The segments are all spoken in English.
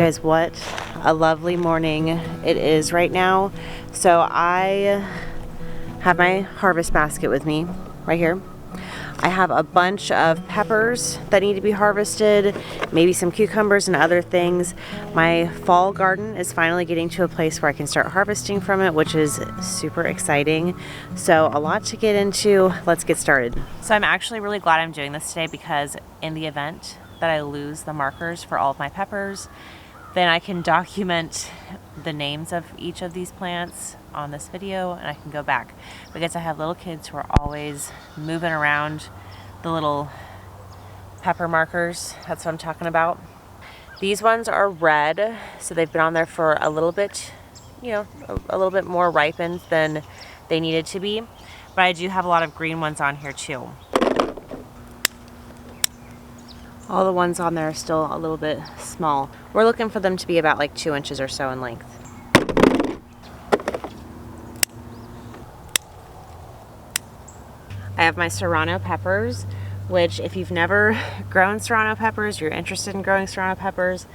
guys, what a lovely morning it is right now. So I have my harvest basket with me right here. I have a bunch of peppers that need to be harvested, maybe some cucumbers and other things. My fall garden is finally getting to a place where I can start harvesting from it, which is super exciting. So a lot to get into. Let's get started. So I'm actually really glad I'm doing this today, because in the event that I lose the markers for all of my peppers, then I can document the names of each of these plants on this video, and I can go back, because I have little kids who are always moving around the little pepper markers. That's what I'm talking about. These ones are red, so they've been on there for a little bit, you know, a little bit more ripened than they needed to be. But I do have a lot of green ones on here too. All the ones on there are still a little bit small. We're looking for them to be about like 2 inches or so in length. I have my serrano peppers, which if you've never grown serrano peppers, you're interested in growing serrano peppers,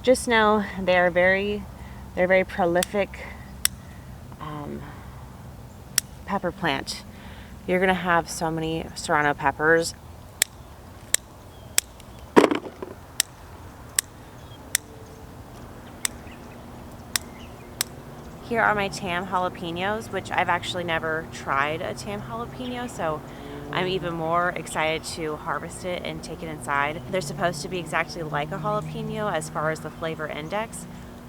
just know they're very prolific pepper plant. You're gonna have so many serrano peppers. Here are my tam jalapenos, which I've actually never tried a tam jalapeno, so I'm even more excited to harvest it and take it inside. They're supposed to be exactly like a jalapeno as far as the flavor index,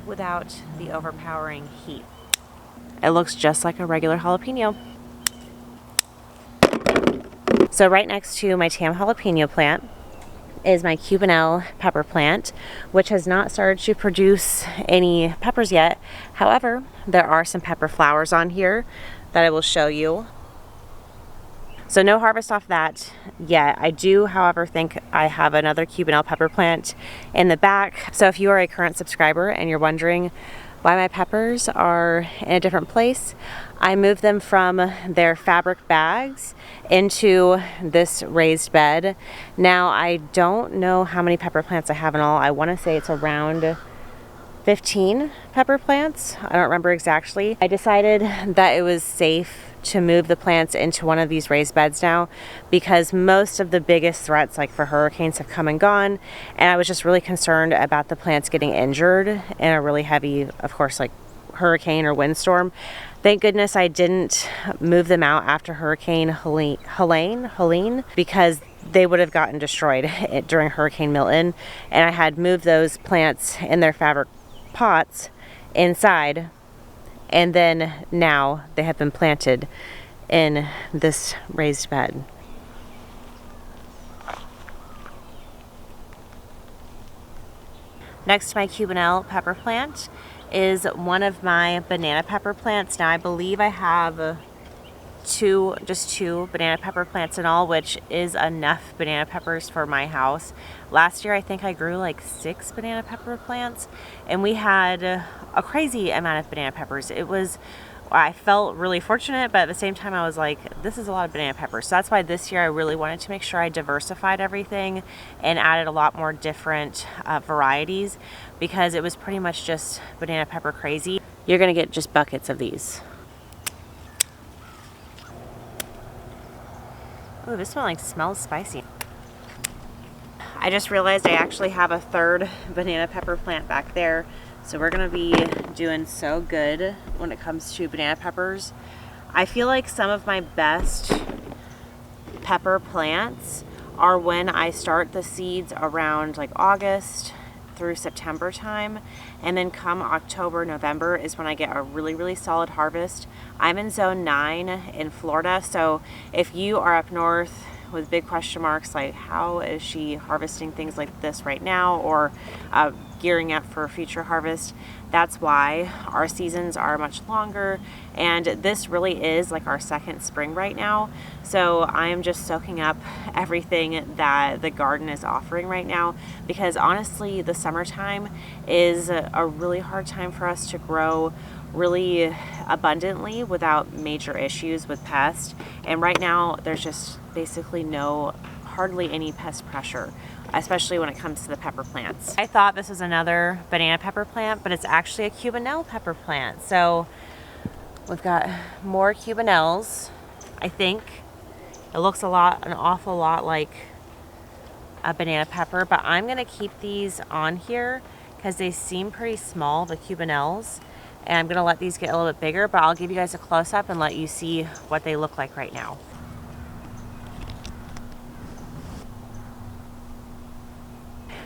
without the overpowering heat. It looks just like a regular jalapeno. So right next to my tam jalapeno plant is my Cubanelle pepper plant, which has not started to produce any peppers yet. However, there are some pepper flowers on here that I will show you. So no harvest off that yet. I do, however, think I have another Cubanelle pepper plant in the back. So if you are a current subscriber and you're wondering why my peppers are in a different place, I moved them from their fabric bags into this raised bed. Now, I don't know how many pepper plants I have in all. I want to say it's around 15 pepper plants. I don't remember exactly. I decided that it was safe to move the plants into one of these raised beds now, because most of the biggest threats, like for hurricanes, have come and gone, and I was just really concerned about the plants getting injured in a really heavy, of course, like hurricane or windstorm. Thank goodness I didn't move them out after Hurricane Helene, because they would have gotten destroyed during Hurricane Milton, and I had moved those plants in their fabric pots inside, and then now they have been planted in this raised bed. Next to my Cubanelle pepper plant is one of my banana pepper plants. Now I believe I have just two banana pepper plants in all, which is enough banana peppers for my house. Last year I think I grew like 6 banana pepper plants, and we had a crazy amount of banana peppers. I felt really fortunate, but at the same time I was like, this is a lot of banana peppers. So that's why this year I really wanted to make sure I diversified everything and added a lot more different varieties, because it was pretty much just banana pepper crazy. You're gonna get just buckets of these. Oh, this one smells spicy. I just realized I actually have a third banana pepper plant back there. So we're gonna be doing so good when it comes to banana peppers. I feel like some of my best pepper plants are when I start the seeds around like August through September time, and then come October, November is when I get a really solid harvest. I'm in zone 9 in Florida, so if you are up north with big question marks like how is she harvesting things like this right now, or gearing up for a future harvest, that's why our seasons are much longer, and this really is like our second spring right now. So I am just soaking up everything that the garden is offering right now, because honestly the summertime is a really hard time for us to grow really abundantly without major issues with pests. And right now there's just basically hardly any pest pressure. especially when it comes to the pepper plants. I thought this was another banana pepper plant, but it's actually a cubanelle pepper plant. So we've got more cubanelles. I think it looks an awful lot like a banana pepper, but I'm gonna keep these on here because they seem pretty small, the cubanelles, and I'm gonna let these get a little bit bigger, but I'll give you guys a close-up and let you see what they look like right now.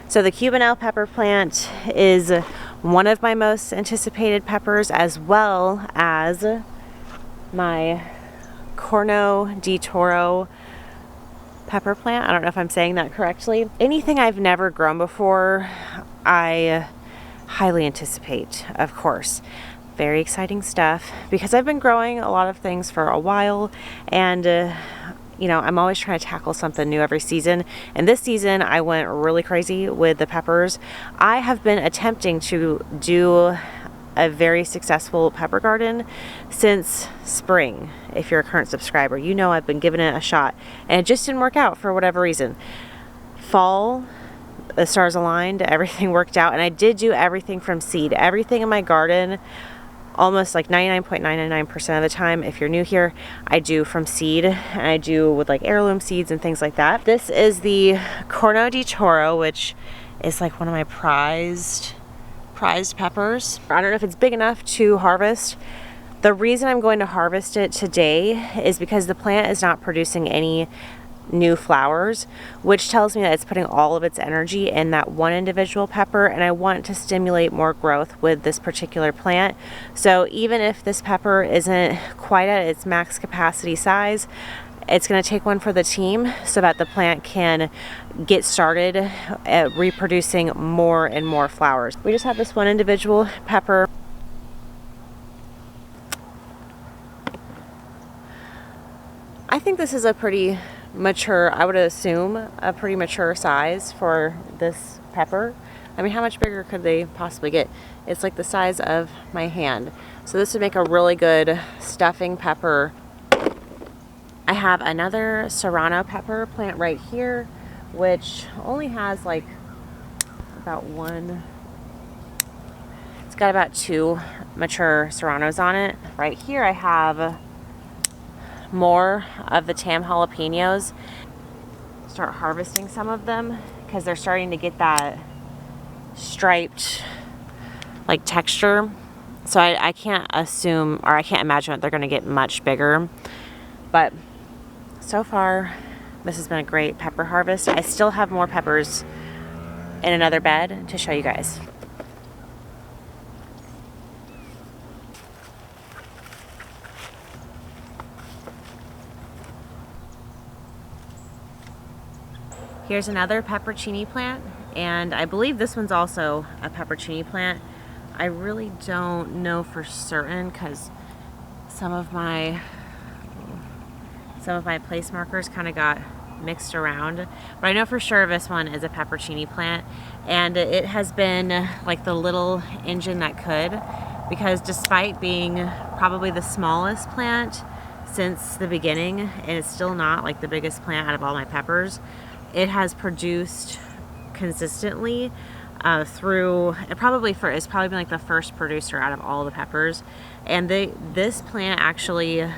So the cubanelle pepper plant is one of my most anticipated peppers, as well as my Corno di Toro pepper plant. I don't know if I'm saying that correctly. Anything I've never grown before, I highly anticipate, of course. Very exciting stuff because I've been growing a lot of things for a while, and you know, I'm always trying to tackle something new every season. And this season I went really crazy with the peppers. I have been attempting to do a very successful pepper garden since spring. If you're a current subscriber, you know I've been giving it a shot, and it just didn't work out for whatever reason. Fall, the stars aligned, everything worked out, and I did do everything from seed. Everything in my garden, almost like 99.999% of the time, if you're new here, I do from seed, and I do with like heirloom seeds and things like that. This is the Corno di Toro, which is like one of my prized peppers. I don't know if it's big enough to harvest. The reason I'm going to harvest it today is because the plant is not producing any new flowers, which tells me that it's putting all of its energy in that one individual pepper, and I want to stimulate more growth with this particular plant. So even if this pepper isn't quite at its max capacity size, it's going to take one for the team so that the plant can get started at reproducing more and more flowers. We just have this one individual pepper. I think this is a pretty mature, I would assume a pretty mature size for this pepper. I mean, how much bigger could they possibly get? It's like the size of my hand. So this would make a really good stuffing pepper. I have another serrano pepper plant right here, which only has like about one, it's got about 2 mature serranos on it. Right here I have more of the tam jalapenos. Start harvesting some of them because they're starting to get that striped like texture. So I can't assume, or I can't imagine that they're going to get much bigger, but so far this has been a great pepper harvest. I still have more peppers in another bed to show you guys. Here's another peppercini plant, and I believe this one's also a peppercini plant. I really don't know for certain because some of my place markers kind of got mixed around, but I know for sure this one is a peppercini plant, and it has been like the little engine that could, because despite being probably the smallest plant since the beginning, and it's still not like the biggest plant out of all my peppers, it has produced consistently through, it's probably been like the first producer out of all the peppers. And this plant actually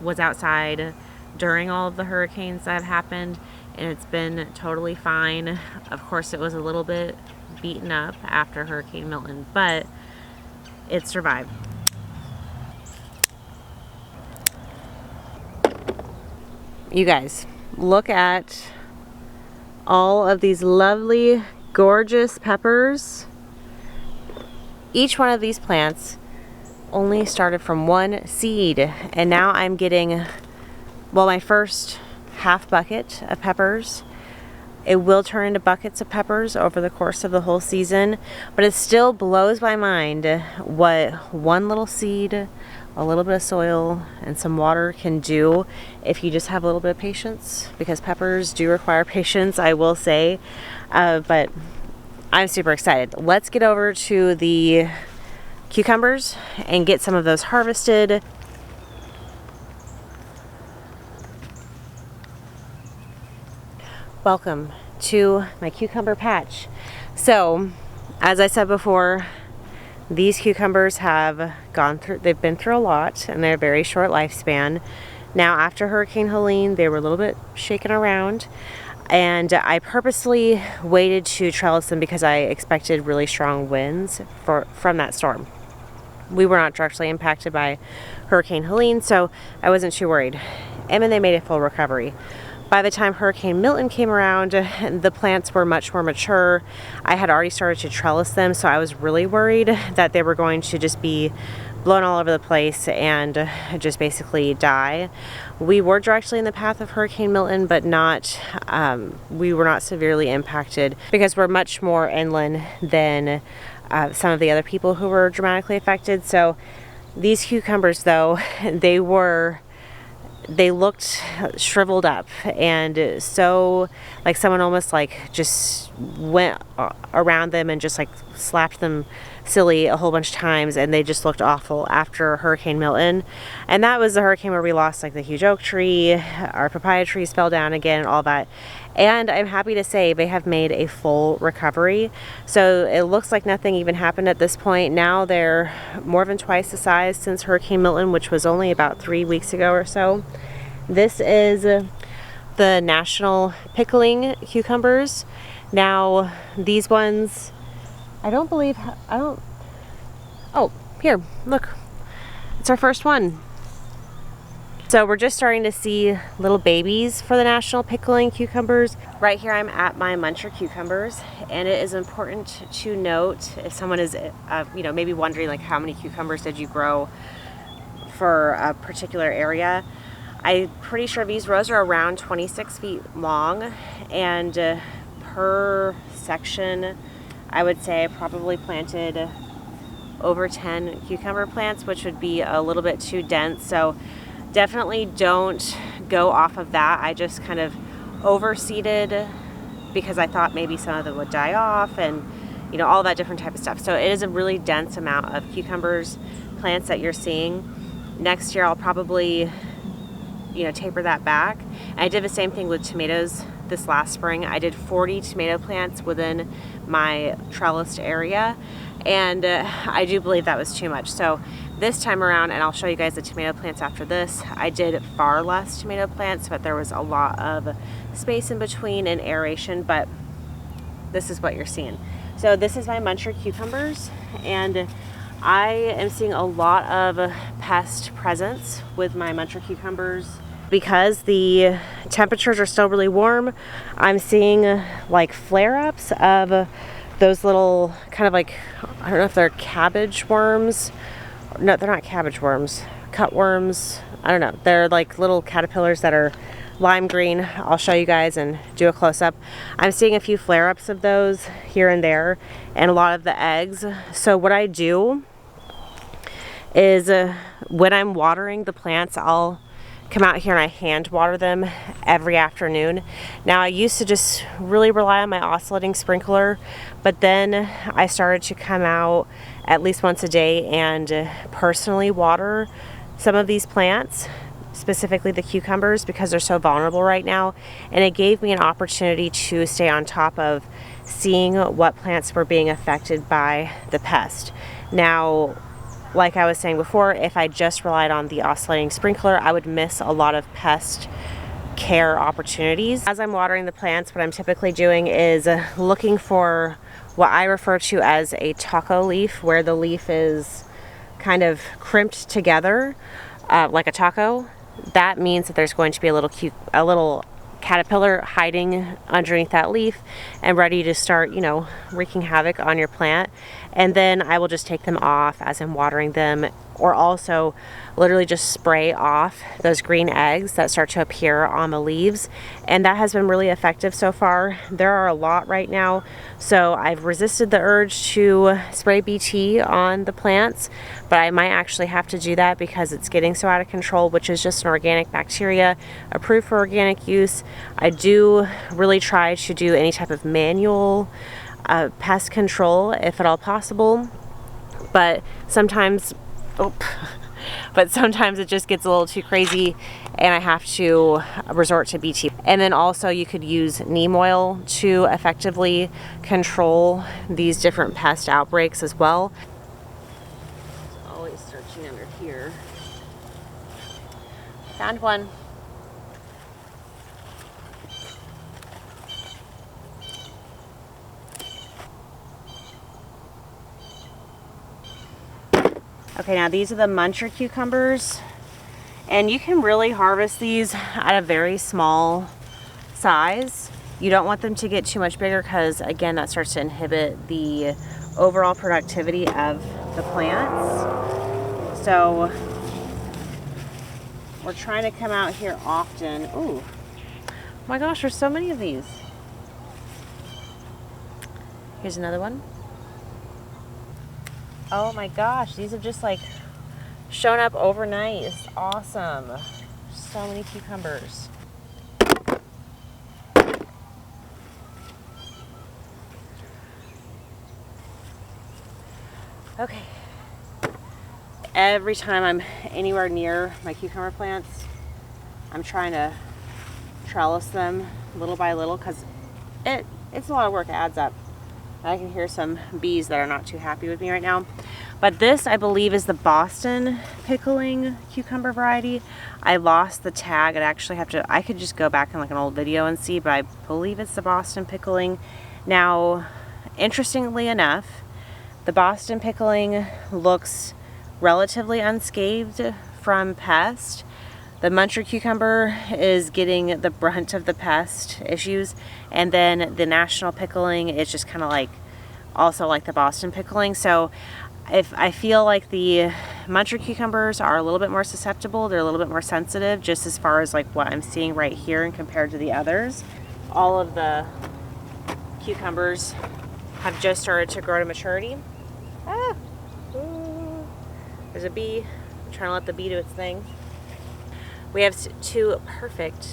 was outside during all of the hurricanes that have happened, and it's been totally fine. Of course, it was a little bit beaten up after Hurricane Milton, but it survived. You guys, look at all of these lovely, gorgeous peppers. Each one of these plants only started from one seed, and now I'm getting, well, my first half bucket of peppers. It will turn into buckets of peppers over the course of the whole season, but it still blows my mind what one little seed, a little bit of soil, and some water can do if you just have a little bit of patience, because peppers do require patience, I will say. But I'm super excited. Let's get over to the cucumbers and get some of those harvested. Welcome to my cucumber patch. So, as I said before, these cucumbers they've been through a lot, and they're a very short lifespan. Now, after Hurricane Helene, they were a little bit shaken around, and I purposely waited to trellis them because I expected really strong winds from that storm. We were not directly impacted by Hurricane Helene, so I wasn't too worried. And then they made a full recovery. By the time Hurricane Milton came around, the plants were much more mature. I had already started to trellis them, so I was really worried that they were going to just be blown all over the place and just basically die. We were directly in the path of Hurricane Milton, but we were not severely impacted because we're much more inland than some of the other people who were dramatically affected. So these cucumbers, though, they looked shriveled up, and so like someone almost like just went around them and just like slapped them silly a whole bunch of times, and they just looked awful after Hurricane Milton. And that was the hurricane where we lost like the huge oak tree, our papaya trees fell down again, and all that. And I'm happy to say they have made a full recovery. So it looks like nothing even happened at this point. Now they're more than twice the size since Hurricane Milton, which was only about 3 weeks ago or so. This is the national pickling cucumbers. Now these ones, oh, here, look, it's our first one. So we're just starting to see little babies for the national pickling cucumbers. Right here I'm at my muncher cucumbers, and it is important to note, if someone is maybe wondering like how many cucumbers did you grow for a particular area, I'm pretty sure these rows are around 26 feet long, and per section I would say I probably planted over 10 cucumber plants, which would be a little bit too dense. So definitely don't go off of that. I just kind of overseeded because I thought maybe some of them would die off, and all that different type of stuff. So it is a really dense amount of cucumbers plants that you're seeing. Next year I'll probably taper that back. And I did the same thing with tomatoes this last spring. I did 40 tomato plants within my trellised area, and I do believe that was too much. So this time around, and I'll show you guys the tomato plants after this, I did far less tomato plants, but there was a lot of space in between and aeration, but this is what you're seeing. So this is my muncher cucumbers, and I am seeing a lot of pest presence with my muncher cucumbers. Because the temperatures are still really warm, I'm seeing like flare-ups of those little kind of like, I don't know if they're cabbage worms. No, they're not cabbage worms. Cutworms. I don't know. They're like little caterpillars that are lime green. I'll show you guys and do a close-up. I'm seeing a few flare-ups of those here and there, and a lot of the eggs. So what I do is when I'm watering the plants, I'll come out here and I hand water them every afternoon. Now I used to just really rely on my oscillating sprinkler, but then I started to come out at least once a day and personally water some of these plants, specifically the cucumbers, because they're so vulnerable right now. And it gave me an opportunity to stay on top of seeing what plants were being affected by the pest. Now, like I was saying before, if I just relied on the oscillating sprinkler, I would miss a lot of pest care opportunities. As I'm watering the plants, what I'm typically doing is looking for what I refer to as a taco leaf, where the leaf is kind of crimped together like a taco. That means that there's going to be a little caterpillar hiding underneath that leaf and ready to start, wreaking havoc on your plant. And then I will just take them off as I'm watering them, or also literally just spray off those green eggs that start to appear on the leaves. And that has been really effective so far. There are a lot right now, so I've resisted the urge to spray BT on the plants, but I might actually have to do that because it's getting so out of control, which is just an organic bacteria approved for organic use. I do really try to do any type of manual pest control if at all possible, but sometimes but sometimes it just gets a little too crazy and I have to resort to BT. And then also you could use neem oil to effectively control these different pest outbreaks as well. Always searching under here. Found one. Okay, now these are the muncher cucumbers, and you can really harvest these at a very small size. You don't want them to get too much bigger because, again, that starts to inhibit the overall productivity of the plants. So we're trying to come out here often. Ooh, oh my gosh, there's so many of these. Here's another one. Oh my gosh, these have just like shown up overnight. It's awesome. So many cucumbers. Okay. Every time I'm anywhere near my cucumber plants, I'm trying to trellis them little by little because it's a lot of work. It adds up. I can hear some bees that are not too happy with me right now. But this, I believe, is the Boston pickling cucumber variety. I lost the tag. I'd actually have to, I could just go back in like an old video and see, but I believe it's the Boston pickling. Now, interestingly enough, the Boston pickling looks relatively unscathed from pest. The muncher cucumber is getting the brunt of the pest issues, and then the national pickling is just kind of like also like the Boston pickling. So if I feel like the muncher cucumbers are a little bit more susceptible, they're a little bit more sensitive just as far as like what I'm seeing right here and compared to the others. All of the cucumbers have just started to grow to maturity. Ah, ooh, there's a bee. I'm trying to let the bee do its thing. We have two perfect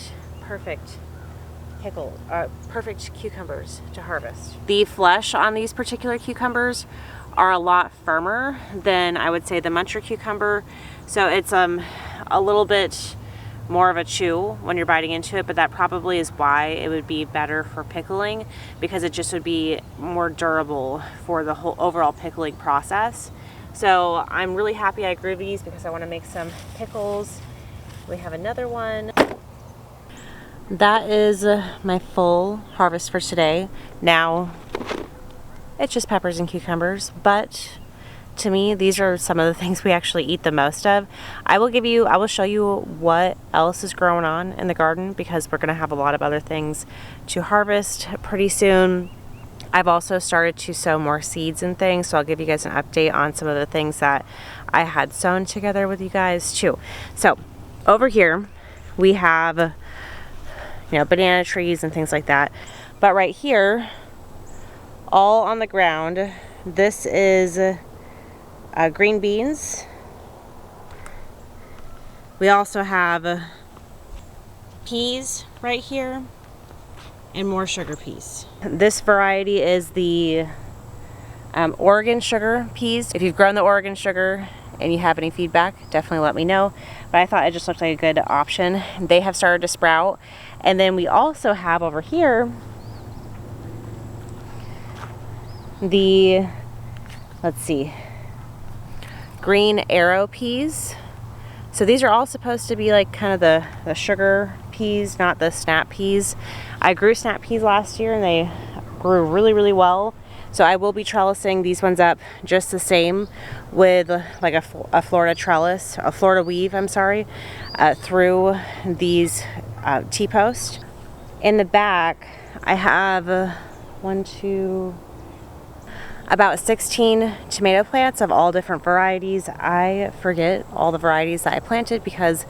cucumbers to harvest. The flesh on these particular cucumbers are a lot firmer than I would say the muncher cucumber. So it's a little bit more of a chew when you're biting into it, but that probably is why it would be better for pickling, because it just would be more durable for the whole overall pickling process. So I'm really happy I grew these because I want to make some pickles. We have another one. That is my full harvest for today. Now, it's just peppers and cucumbers, but to me, these are some of the things we actually eat the most of. I will show you what else is growing on in the garden because we're gonna have a lot of other things to harvest pretty soon. I've also started to sow more seeds and things, so I'll give you guys an update on some of the things that I had sown together with you guys too. So, over here, we have, banana trees and things like that. But right here, all on the ground, this is green beans. We also have peas right here and more sugar peas. This variety is the Oregon sugar peas. If you've grown the Oregon sugar and you have any feedback, definitely let me know. But I thought it just looked like a good option. They have started to sprout. And then we also have over here the, let's see, green arrow peas. So these are all supposed to be like kind of the sugar peas, not the snap peas. I grew snap peas last year and they grew really, really well. So I will be trellising these ones up just the same with like a Florida trellis, a Florida weave, I'm sorry, through these T-posts. In the back, I have about 16 tomato plants of all different varieties. I forget all the varieties that I planted because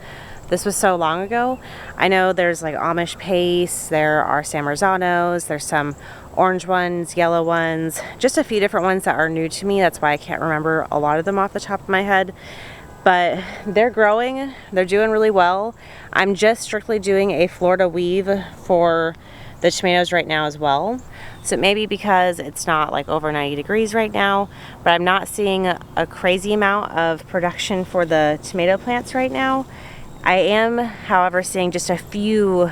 this was so long ago. I know there's like Amish paste, there are San Marzanos, there's some orange ones, yellow ones, just a few different ones that are new to me. That's why I can't remember a lot of them off the top of my head. But they're growing, they're doing really well. I'm just strictly doing a Florida weave for the tomatoes right now as well. So it may be because it's not like over 90 degrees right now, but I'm not seeing a crazy amount of production for the tomato plants right now. I am, however, seeing just a few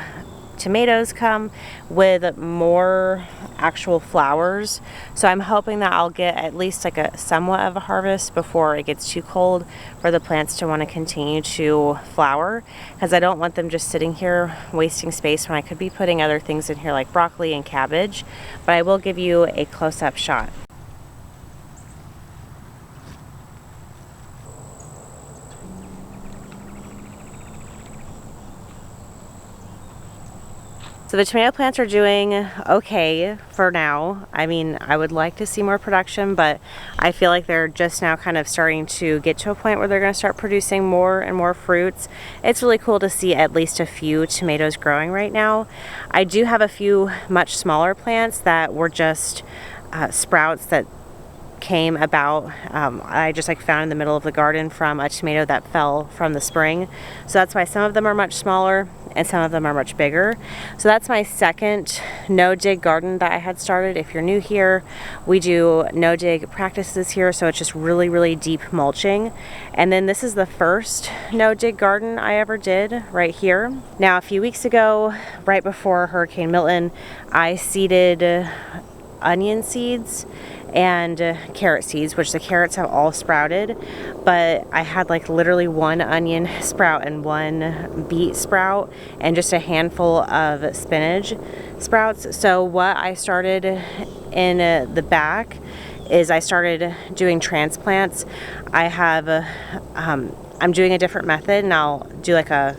tomatoes come with more actual flowers. So I'm hoping that I'll get at least like a somewhat of a harvest before it gets too cold for the plants to want to continue to flower, because I don't want them just sitting here wasting space when I could be putting other things in here like broccoli and cabbage. But I will give you a close-up shot. So the tomato plants are doing okay for now. I mean, I would like to see more production, but I feel like they're just now kind of starting to get to a point where they're going to start producing more and more fruits. It's really cool to see at least a few tomatoes growing right now. I do have a few much smaller plants that were just sprouts that came about. I just like found in the middle of the garden from a tomato that fell from the spring. So that's why some of them are much smaller and some of them are much bigger. So that's my second no-dig garden that I had started. If you're new here, we do no-dig practices here, so it's just really, really deep mulching. And then this is the first no-dig garden I ever did right here. Now, a few weeks ago, right before Hurricane Milton, I seeded onion seeds and carrot seeds, which the carrots have all sprouted, but I had like literally one onion sprout and one beet sprout and just a handful of spinach sprouts. So what I started in the back is I started doing transplants. I have I'm doing a different method, and I'll do like a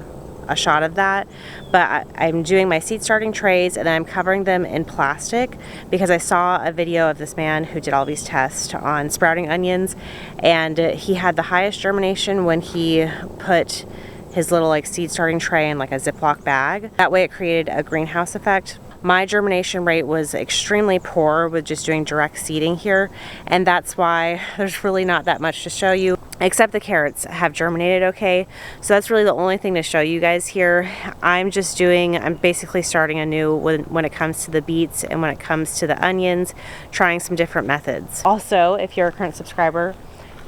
shot of that, but I'm doing my seed starting trays and I'm covering them in plastic because I saw a video of this man who did all these tests on sprouting onions, and he had the highest germination when he put his little like seed starting tray in like a Ziploc bag. That way it created a greenhouse effect. My germination rate was extremely poor with just doing direct seeding here, and that's why there's really not that much to show you, except the carrots have germinated okay. So that's really the only thing to show you guys here. I'm basically starting anew when it comes to the beets and when it comes to the onions, trying some different methods. Also, if you're a current subscriber,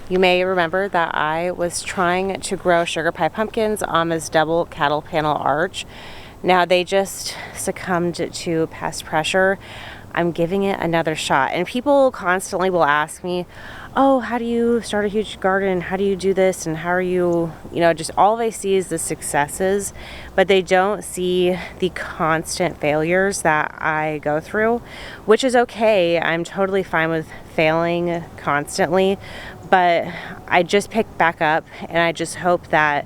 you may remember that I was trying to grow sugar pie pumpkins on this double cattle panel arch. Now they just succumbed to pest pressure. I'm giving it another shot. And people constantly will ask me, oh, how do you start a huge garden? How do you do this? And how are you, just all they see is the successes, but they don't see the constant failures that I go through, which is okay. I'm totally fine with failing constantly, but I just picked back up, and I just hope that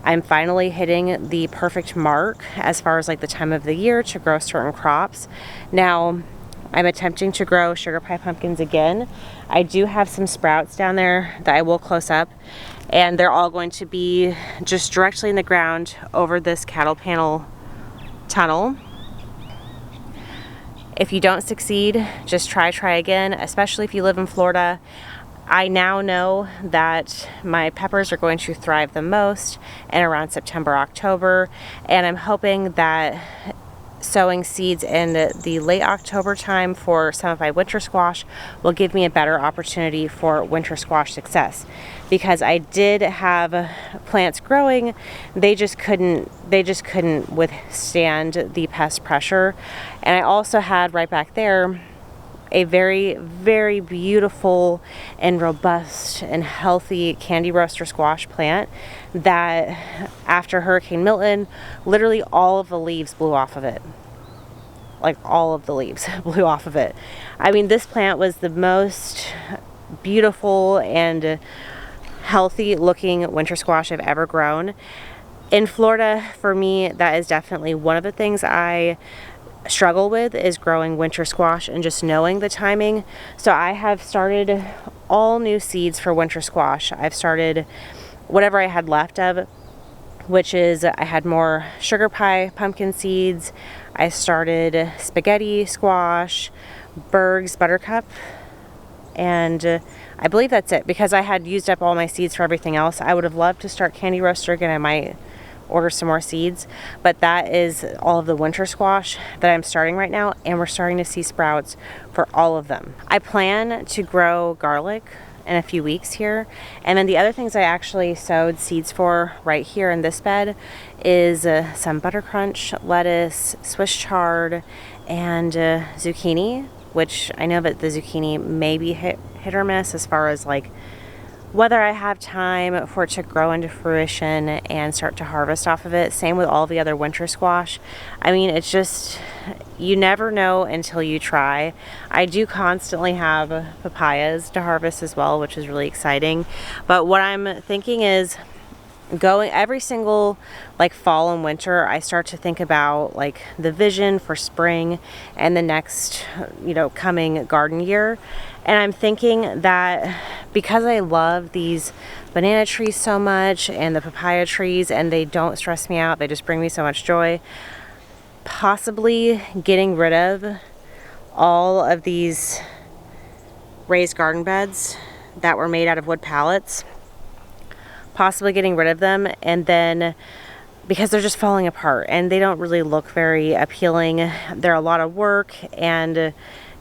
I'm finally hitting the perfect mark as far as like the time of the year to grow certain crops. Now, I'm attempting to grow sugar pie pumpkins again. I do have some sprouts down there that I will close up, and they're all going to be just directly in the ground over this cattle panel tunnel. If you don't succeed, just try again, especially if you live in Florida. I now know that my peppers are going to thrive the most in around September, October, and I'm hoping that sowing seeds in the late October time for some of my winter squash will give me a better opportunity for winter squash success, because I did have plants growing, they just couldn't withstand the pest pressure. And I also had right back there a very, very beautiful and robust and healthy candy roaster squash plant that after Hurricane Milton, literally all of the leaves blew off of it. Like all of the leaves blew off of it. I mean, this plant was the most beautiful and healthy looking winter squash I've ever grown. In Florida, for me, that is definitely one of the things I struggle with, is growing winter squash and just knowing the timing. So I have started all new seeds for winter squash. I've started whatever I had left of, which is I had more sugar pie pumpkin seeds. I started spaghetti squash, Berg's buttercup, and I believe that's it, because I had used up all my seeds for everything else. I would have loved to start candy roaster again. I might order some more seeds. But that is all of the winter squash that I'm starting right now, and we're starting to see sprouts for all of them. I plan to grow garlic in a few weeks here, and then the other things I actually sowed seeds for right here in this bed is some buttercrunch, lettuce, Swiss chard, and zucchini, which I know that the zucchini may be hit or miss as far as like whether I have time for it to grow into fruition and start to harvest off of it. Same with all the other winter squash. I mean, it's just, you never know until you try. I do constantly have papayas to harvest as well, which is really exciting. But what I'm thinking is going every single like fall and winter, I start to think about like the vision for spring and the next, coming garden year. And I'm thinking that because I love these banana trees so much and the papaya trees, and they don't stress me out, they just bring me so much joy, possibly getting rid of all of these raised garden beds that were made out of wood pallets, possibly getting rid of them, and then because they're just falling apart and they don't really look very appealing. They're a lot of work, and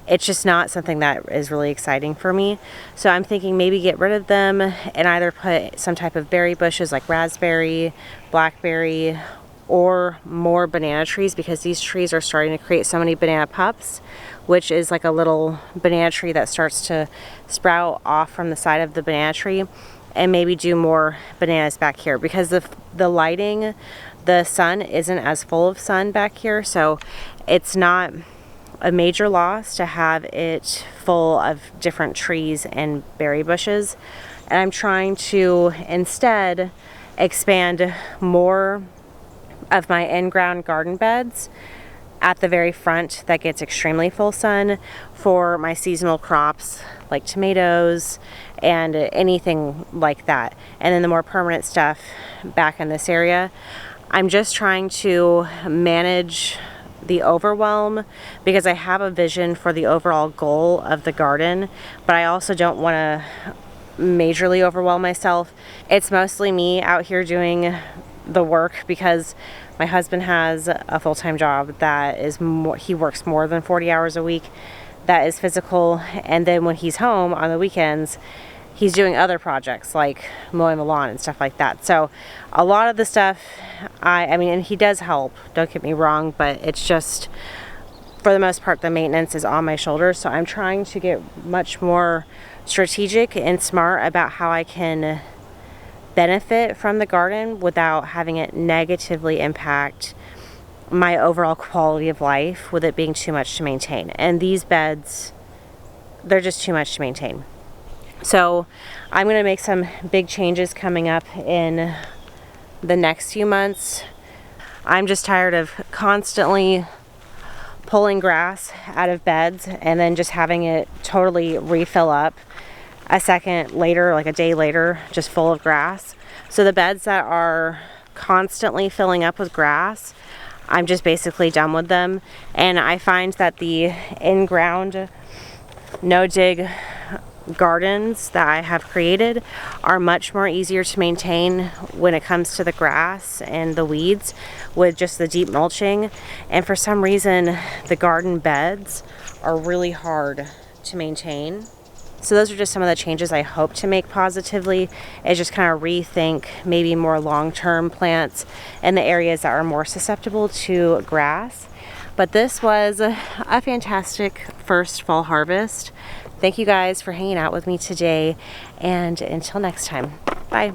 it's just not something that is really exciting for me. So I'm thinking maybe get rid of them and either put some type of berry bushes like raspberry, blackberry, or more banana trees, because these trees are starting to create so many banana pups, which is like a little banana tree that starts to sprout off from the side of the banana tree. And maybe do more bananas back here, because the lighting, the sun isn't as full of sun back here, so it's not a major loss to have it full of different trees and berry bushes. And I'm trying to instead expand more of my in-ground garden beds at the very front that gets extremely full sun for my seasonal crops like tomatoes and anything like that. And then the more permanent stuff back in this area. I'm just trying to manage the overwhelm, because I have a vision for the overall goal of the garden, but I also don't want to majorly overwhelm myself. It's mostly me out here doing the work, because my husband has a full-time job that is more, he works more than 40 hours a week, that is physical, and then when he's home on the weekends, he's doing other projects like mowing the lawn and stuff like that. So a lot of the stuff, I mean, and he does help, don't get me wrong, but it's just, for the most part, the maintenance is on my shoulders. So I'm trying to get much more strategic and smart about how I can benefit from the garden without having it negatively impact my overall quality of life, with it being too much to maintain. And these beds, they're just too much to maintain. So I'm going to make some big changes coming up in the next few months. I'm just tired of constantly pulling grass out of beds and then just having it totally refill up a second later, like a day later, just full of grass. So the beds that are constantly filling up with grass, I'm just basically done with them. And I find that the in-ground no-dig gardens that I have created are much more easier to maintain when it comes to the grass and the weeds with just the deep mulching. And for some reason, the garden beds are really hard to maintain. So those are just some of the changes I hope to make positively, is just kind of rethink maybe more long-term plants in the areas that are more susceptible to grass. But this was a fantastic first fall harvest. Thank you guys for hanging out with me today, and until next time, bye.